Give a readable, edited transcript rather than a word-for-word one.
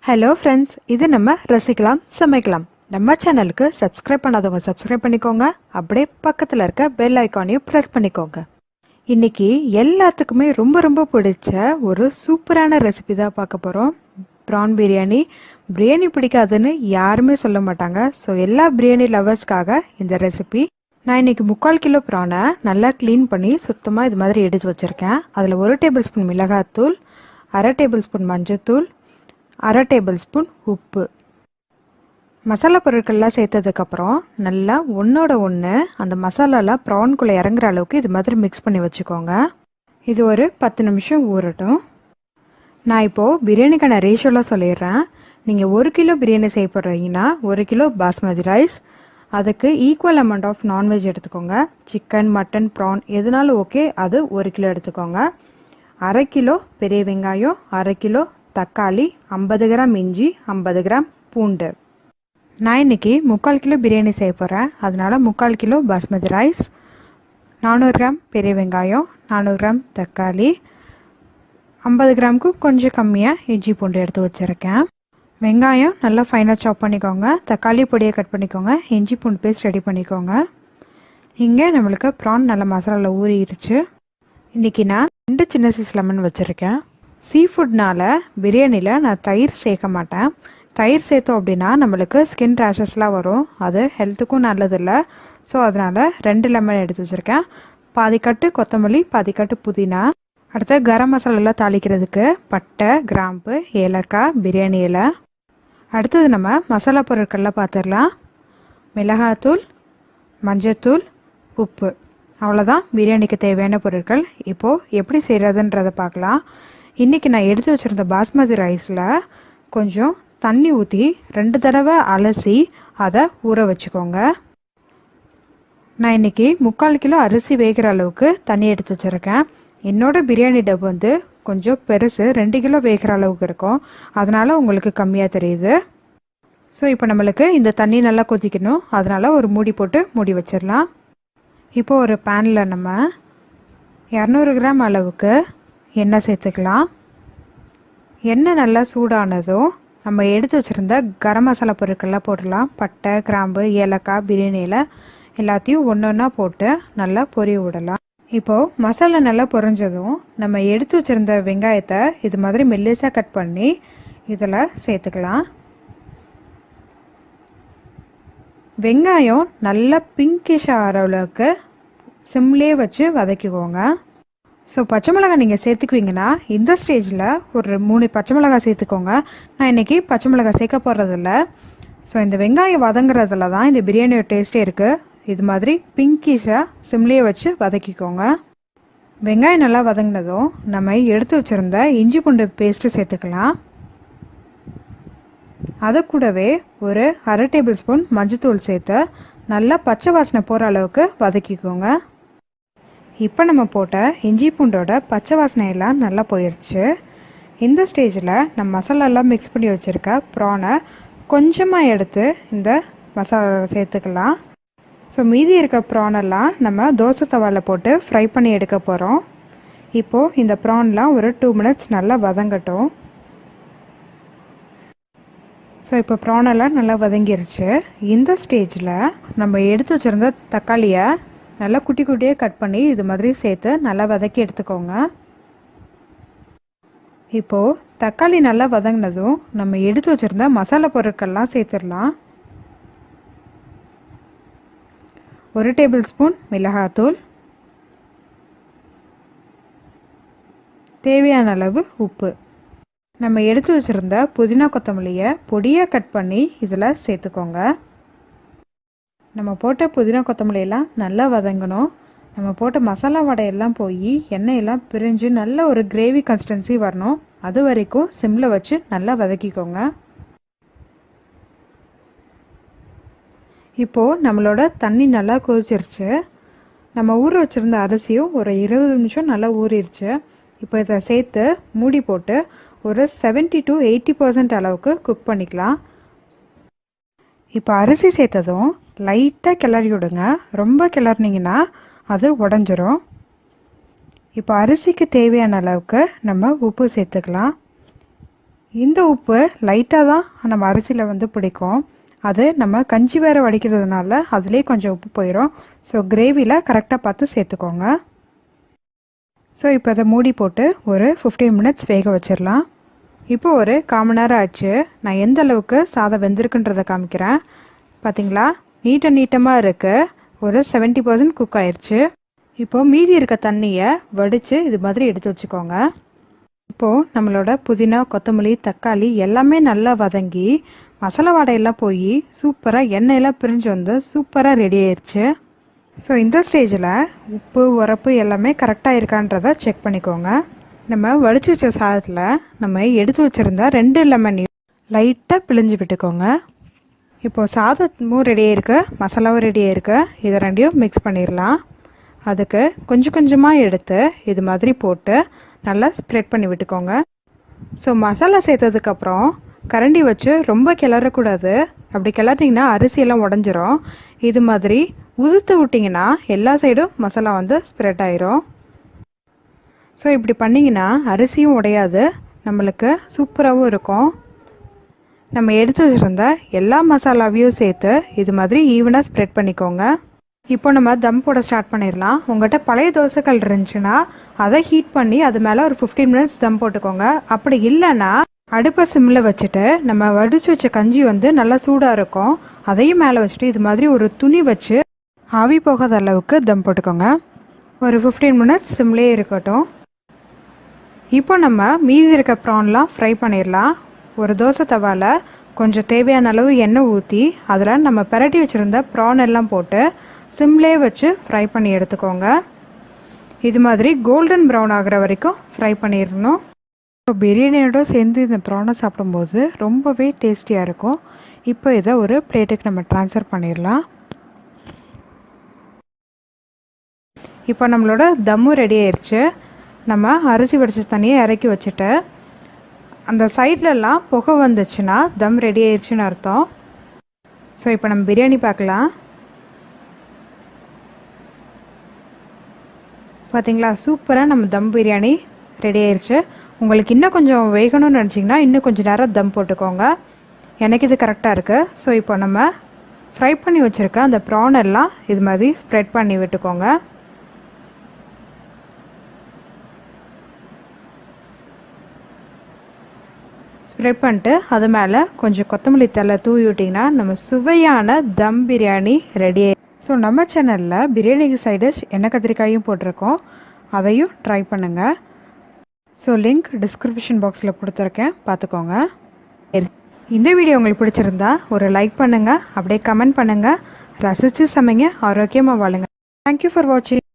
Hello friends, இது நம்ம ரசிக்கலாம் சமைக்கலாம். நம்ம சேனலுக்கு சப்ஸ்கிரைப் பண்ணாதவங்க சப்ஸ்கிரைப் பண்ணிக்கோங்க. அப்படியே பக்கத்தில் இருக்க பெல் ஐக்கானையும் ப்ரெஸ் பண்ணிக்கோங்க. இன்னைக்கு எல்லாத்துக்குமே ரொம்ப ரொம்ப பிடிச்ச ஒரு சூப்பரான ரெசிபி தான் பார்க்க போகிறோம். ப்ரான் பிரியாணி. பிரியாணி பிடிக்காதுன்னு யாருமே சொல்ல மாட்டாங்க. ஸோ எல்லா பிரியாணி லவர்ஸ்க்காக இந்த ரெசிபி. நான் இன்னைக்கு 3/4 கிலோ ப்ரானை நல்லா க்ளீன் பண்ணி சுத்தமாக இது மாதிரி எடுத்து வச்சுருக்கேன். அதில் 1 டேபிள் ஸ்பூன் மிளகாத்தூள், 1/2 டேபிள் ஸ்பூன் மஞ்சத்தூள், 1/2 டேபிள் ஸ்பூன் உப்பு, மசாலா பொருட்கள்லாம் சேர்த்ததுக்கப்புறம் நல்லா ஒன்றோட ஒன்று அந்த மசாலாலாம் ப்ரான்குள்ளே இறங்குற அளவுக்கு இது மாதிரி மிக்ஸ் பண்ணி வச்சுக்கோங்க. இது ஒரு 10 நிமிஷம் ஊறட்டும். நான் இப்போது பிரியாணிக்கான ரேஷியோலாம் சொல்லிடுறேன். நீங்கள் 1 கிலோ பிரியாணி செய்ய போடுறீங்கன்னா 1 கிலோ பாஸ்மதி ரைஸ், அதுக்கு ஈக்குவல் அமௌண்ட் ஆஃப் நான்வெஜ் எடுத்துக்கோங்க. சிக்கன், மட்டன், ப்ரான் எதுனாலும் ஓகே, அது 1 கிலோ எடுத்துக்கோங்க. 1/2 கிலோ பெரிய வெங்காயம், 1/2 கிலோ தக்காளி, 50 கிராம் இஞ்சி, 50 கிராம் பூண்டு. நான் இன்னைக்கு 3/4 கிலோ பிரியாணி செய்ய போகிறேன். அதனால 3/4 கிலோ பாஸ்மதி ரைஸ், 400 கிராம் பெரிய வெங்காயம், 400 கிராம் தக்காளி, 50 கிராமுக்கு கொஞ்சம் கம்மியாக இஞ்சி பூண்டு எடுத்து வச்சுருக்கேன். வெங்காயம் நல்லா ஃபைனாக சாப் பண்ணிக்கோங்க. தக்காளி பொடியை கட் பண்ணிக்கோங்க. இஞ்சி பூண்டு பேஸ்ட் ரெடி பண்ணிக்கோங்க. இங்கே நம்மளுக்கு ப்ரான் நல்ல மசாலாவில் ஊறிடுச்சு. இன்றைக்கி நான் 2 சின்ன சைஸ் லெமன் வச்சுருக்கேன். சீ ஃபுட்னால பிரியாணியில் நான் தயிர் சேர்க்க மாட்டேன். தயிர் சேர்த்தோம் அப்படின்னா நம்மளுக்கு ஸ்கின் ரேஷஸ்லாம் வரும். அது ஹெல்த்துக்கும் நல்லதில்லை. ஸோ அதனால் 2 லெமன் எடுத்து வச்சுருக்கேன். பாதி கட்டு கொத்தமல்லி, பாதி கட்டு புதினா. அடுத்து கரம் மசாலாலாம் தாளிக்கிறதுக்கு பட்டை, கிராம்பு, ஏலக்காய், பிரியாணி இலை. அடுத்தது நம்ம மசாலா பொருட்கள்லாம் பார்த்துடலாம். மிளகாத்தூள், மஞ்சத்தூள், உப்பு. அவ்வளோதான் பிரியாணிக்கு தேவையான பொருட்கள். இப்போது எப்படி செய்கிறதுன்றதை பார்க்கலாம். இன்றைக்கி நான் எடுத்து வச்சுருந்த பாஸ்மதி ரைஸில் கொஞ்சம் தண்ணி ஊற்றி 2 தடவை அலசி அதை ஊற வச்சுக்கோங்க. நான் இன்றைக்கி 3/4 கிலோ அரிசி வேகிற அளவுக்கு தண்ணி எடுத்து வச்சுருக்கேன். என்னோடய பிரியாணி டப் வந்து கொஞ்சம் பெருசு, 2 கிலோ வேகிற அளவுக்கு இருக்கும். அதனால் உங்களுக்கு கம்மியாக தெரியுது. ஸோ இப்போ நம்மளுக்கு இந்த தண்ணி நல்லா கொதிக்கணும். அதனால் ஒரு மூடி போட்டு மூடி வச்சிடலாம். இப்போது ஒரு பேனில் நம்ம 200 கிராம் அளவுக்கு எண்ணெய் சேர்த்துக்கலாம். எண்ணெய் நல்லா சூடானதும் நம்ம எடுத்து வச்சுருந்த கரம் மசாலா பொருட்கள்லாம் போடலாம். பட்டை, கிராம்பு, ஏலக்காய், பிரியாணி இலை எல்லாத்தையும் ஒன்று ஒன்றா போட்டு நல்லா பொரிய விடலாம். இப்போது மசாலா நல்லா பொரிஞ்சதும் நம்ம எடுத்து வச்சுருந்த வெங்காயத்தை இது மாதிரி மெல்லிசாக கட் பண்ணி இதில் சேர்த்துக்கலாம். வெங்காயம் நல்லா பிங்கிஷ் ஆகிற அளவுக்கு சிம்லேயே வச்சு வதக்கிக்கோங்க. ஸோ பச்சை மிளகாய் நீங்கள் சேர்த்துக்குவீங்கன்னா இந்த ஸ்டேஜில் ஒரு 3 பச்சை மிளகாய் சேர்த்துக்கோங்க. நான் இன்றைக்கி பச்சை மிளகாய் சேர்க்க போகிறதில்ல. ஸோ இந்த வெங்காயம் வதங்குறதுல தான் இந்த பிரியாணியோட டேஸ்ட்டே இருக்குது. இது மாதிரி பிங்கிஷாக சிம்லேயே வச்சு வதக்கிக்கோங்க. வெங்காயம் நல்லா வதங்கினதும் நம்ம எடுத்து வச்சுருந்த இஞ்சி பூண்டு பேஸ்ட்டு சேர்த்துக்கலாம். அது கூடவே ஒரு 1/2 டேபிள் ஸ்பூன் மஞ்சத்தூள் சேர்த்து நல்லா பச்சை வாசனை போகிற அளவுக்கு வதக்கிக்கோங்க. இப்போ நம்ம போட்ட இஞ்சி பூண்டோட பச்சை வாசனையெல்லாம் நல்லா போயிடுச்சு. இந்த ஸ்டேஜில் நம்ம மசாலாலாம் மிக்ஸ் பண்ணி வச்சுருக்க ப்ரானை கொஞ்சமாக எடுத்து இந்த மசாலாவில் சேர்த்துக்கலாம். ஸோ மீதி இருக்க ப்ரானெல்லாம் நம்ம தோசை தவாவில் போட்டு ஃப்ரை பண்ணி எடுக்க போகிறோம். இப்போது இந்த ப்ரான்லாம் ஒரு 2 மினிட்ஸ் நல்லா வதங்கட்டும். ஸோ இப்போ ப்ரானெல்லாம் நல்லா வதங்கிருச்சு. இந்த ஸ்டேஜில் நம்ம எடுத்து வச்சுருந்த தக்காளியை நல்லா குட்டி குட்டியாக கட் பண்ணி இது மாதிரி சேர்த்து நல்லா வதக்கி எடுத்துக்கோங்க. இப்போது தக்காளி நல்லா வதங்கினதும் நம்ம எடுத்து வச்சுருந்த மசாலா பொருட்கள்லாம் சேர்த்துடலாம். 1 டேபிள் ஸ்பூன் மிளகாத்தூள், தேவையான அளவு உப்பு, நம்ம எடுத்து வச்சுருந்த புதினா கொத்தமல்லியை பொடியாக கட் பண்ணி இதில் சேர்த்துக்கோங்க. நம்ம போட்ட புதினா கொத்தமல்லியெல்லாம் நல்லா வதங்கணும். நம்ம போட்ட மசாலா வடையெல்லாம் போய் எண்ணெயெல்லாம் பிரிஞ்சு நல்ல ஒரு கிரேவி கன்சிஸ்டன்சி வரணும். அது வரைக்கும் சிம்மில் வச்சு நல்லா வதக்கிக்கோங்க. இப்போது நம்மளோட தண்ணி நல்லா கொதிச்சிருச்சு. நம்ம ஊற வச்சுருந்த அரிசியும் ஒரு 20 நிமிஷம் நல்லா ஊறிடுச்சு. இப்போ இதை சேர்த்து மூடி போட்டு ஒரு 70 to 80% அளவுக்கு குக் பண்ணிக்கலாம். இப்போ அரிசி சேர்த்ததும் லைட்டாக கிளறி விடுங்க. ரொம்ப கிளறினீங்கன்னா அது உடஞ்சிரும். இப்போ அரிசிக்கு தேவையான அளவுக்கு நம்ம உப்பு சேர்த்துக்கலாம். இந்த உப்பு லைட்டாக தான் நம்ம அரிசியில் வந்து பிடிக்கும். அது நம்ம கஞ்சி வேறு வடிக்கிறதுனால அதுலேயே கொஞ்சம் உப்பு போயிடும். ஸோ கிரேவியில் கரெக்டாக பார்த்து சேர்த்துக்கோங்க. ஸோ இப்போ அதை மூடி போட்டு ஒரு 15 மினிட்ஸ் வேக வச்சிடலாம். இப்போ ஒரு 1/4 மணி நேரம் ஆச்சு. நான் எந்த அளவுக்கு சாதம் வெந்திருக்குன்றதை காமிக்கிறேன். பார்த்தீங்களா, நீட்டமாக இருக்குது. ஒரு 70% குக் ஆயிடுச்சு. இப்போது மீதி இருக்க தண்ணியை வடித்து இது மாதிரி எடுத்து வச்சுக்கோங்க. இப்போது நம்மளோட புதினா, கொத்தமல்லி, தக்காளி எல்லாமே நல்லா வதங்கி மசாலா வாடையெல்லாம் போய் சூப்பராக எண்ணெயெல்லாம் பிரிஞ்சு வந்து சூப்பராக ரெடி ஆயிடுச்சு. ஸோ இந்த ஸ்டேஜில் உப்பு, உரப்பு எல்லாமே கரெக்டாக இருக்கான்றதை செக் பண்ணிக்கோங்க. நம்ம வடித்து வச்ச சாதத்தில் நம்ம எடுத்து வச்சுருந்தா 2 லெமனையும் லைட்டாக பிழிஞ்சு விட்டுக்கோங்க. இப்போது சாதமும் ரெடியாக இருக்குது, மசாலாவும் ரெடியாக இருக்குது. இதை ரெண்டையும் மிக்ஸ் பண்ணிடலாம். அதுக்கு கொஞ்சம் கொஞ்சமாக எடுத்து இது மாதிரி போட்டு நல்லா ஸ்ப்ரெட் பண்ணி விட்டுக்கோங்க. ஸோ மசாலா சேர்த்ததுக்கப்புறம் கரண்டி வச்சு ரொம்ப கிளறக்கூடாது. அப்படி கிளறிங்கன்னா அரிசியெல்லாம் உடஞ்சிரும். இது மாதிரி உதுத்து விட்டிங்கன்னா எல்லா சைடும் மசாலா வந்து ஸ்ப்ரெட் ஆயிரும். ஸோ இப்படி பண்ணிங்கன்னா அரிசியும் உடையாது, நம்மளுக்கு சூப்பராகவும் இருக்கும். நம்ம எடுத்து வச்சுருந்த எல்லா மசாலாவையும் சேர்த்து இது மாதிரி ஈவனாக ஸ்ப்ரெட் பண்ணிக்கோங்க. இப்போ நம்ம தம் போட ஸ்டார்ட் பண்ணிடலாம். உங்கள்கிட்ட பழைய தோசைக்கல் இருந்துச்சுன்னா அதை ஹீட் பண்ணி அது மேலே ஒரு 15 மினிட்ஸ் தம் போட்டுக்கோங்க. அப்படி இல்லைன்னா அடுப்பை சிம்மில் வச்சுட்டு நம்ம வடித்து வச்ச கஞ்சி வந்து நல்லா சூடாக இருக்கும், அதையும் மேலே வச்சுட்டு இது மாதிரி ஒரு துணி வச்சு ஆவி போகாத அளவுக்கு தம் போட்டுக்கோங்க. ஒரு 15 மினிட்ஸ் சிம்லேயே இருக்கட்டும். இப்போ நம்ம மீதி இருக்க ப்ரான்லாம் ஃப்ரை பண்ணிடலாம். ஒரு தோசை தவாவில் கொஞ்சம் தேவையான அளவு எண்ணெய் ஊற்றி அதில் நம்ம பிரட்டி வச்சுருந்த ப்ரான் எல்லாம் போட்டு சிம்லேயே வச்சு ஃப்ரை பண்ணி எடுத்துக்கோங்க. இது மாதிரி கோல்டன் ப்ரௌன் ஆகிற வரைக்கும் ஃப்ரை பண்ணிடணும். இப்போ பிரியாணியோட சேர்ந்து இந்த ப்ரானை சாப்பிடும்போது ரொம்பவே டேஸ்டியாக இருக்கும். இப்போ இதை ஒரு பிளேட்டுக்கு நம்ம ட்ரான்ஸ்ஃபர் பண்ணிடலாம். இப்போ நம்மளோட தம்மும் ரெடி ஆயிடுச்சு. நம்ம அரிசி வடிச்ச தண்ணியை இறக்கி வச்சுட்டு அந்த சைட்லலாம் புகை வந்துச்சுன்னா தம் ரெடி ஆயிடுச்சுன்னு அர்த்தம். ஸோ இப்போ நம்ம பிரியாணி பார்க்கலாம். பார்த்தீங்களா, சூப்பராக நம்ம தம் பிரியாணி ரெடி ஆயிடுச்சு. உங்களுக்கு இன்னும் கொஞ்சம் வேகணும்னு நினச்சிங்கன்னா இன்னும் கொஞ்சம் நேரம் தம் போட்டுக்கோங்க. எனக்கு இது கரெக்டாக இருக்குது. ஸோ இப்போ நம்ம ஃப்ரை பண்ணி வச்சுருக்க அந்த ப்ரான் எல்லாம் இது மாதிரி ஸ்ப்ரெட் பண்ணி விட்டுக்கோங்க. ஸ்ப்ரெட் பண்ணிட்டு அது மேலே கொஞ்சம் கொத்தமல்லி தழை தூவி விட்டிங்கன்னா நம்ம சுவையான தம் பிரியாணி ரெடி. ஸோ நம்ம சேனலில் பிரியாணிக்கு சைட் டிஷ் எண்ணெய் கத்திரிக்காயும் போட்டிருக்கோம், அதையும் ட்ரை பண்ணுங்கள். ஸோ லிங்க் டிஸ்கிரிப்ஷன் பாக்ஸில் கொடுத்துருக்கேன், பார்த்துக்கோங்க. இந்த வீடியோ உங்களுக்கு பிடிச்சிருந்தா ஒரு லைக் பண்ணுங்கள், அப்படியே கமெண்ட் பண்ணுங்கள். ரசித்து சமைங்க, ஆரோக்கியமாக வாழுங்க. தேங்க்யூ ஃபார் வாட்சிங்.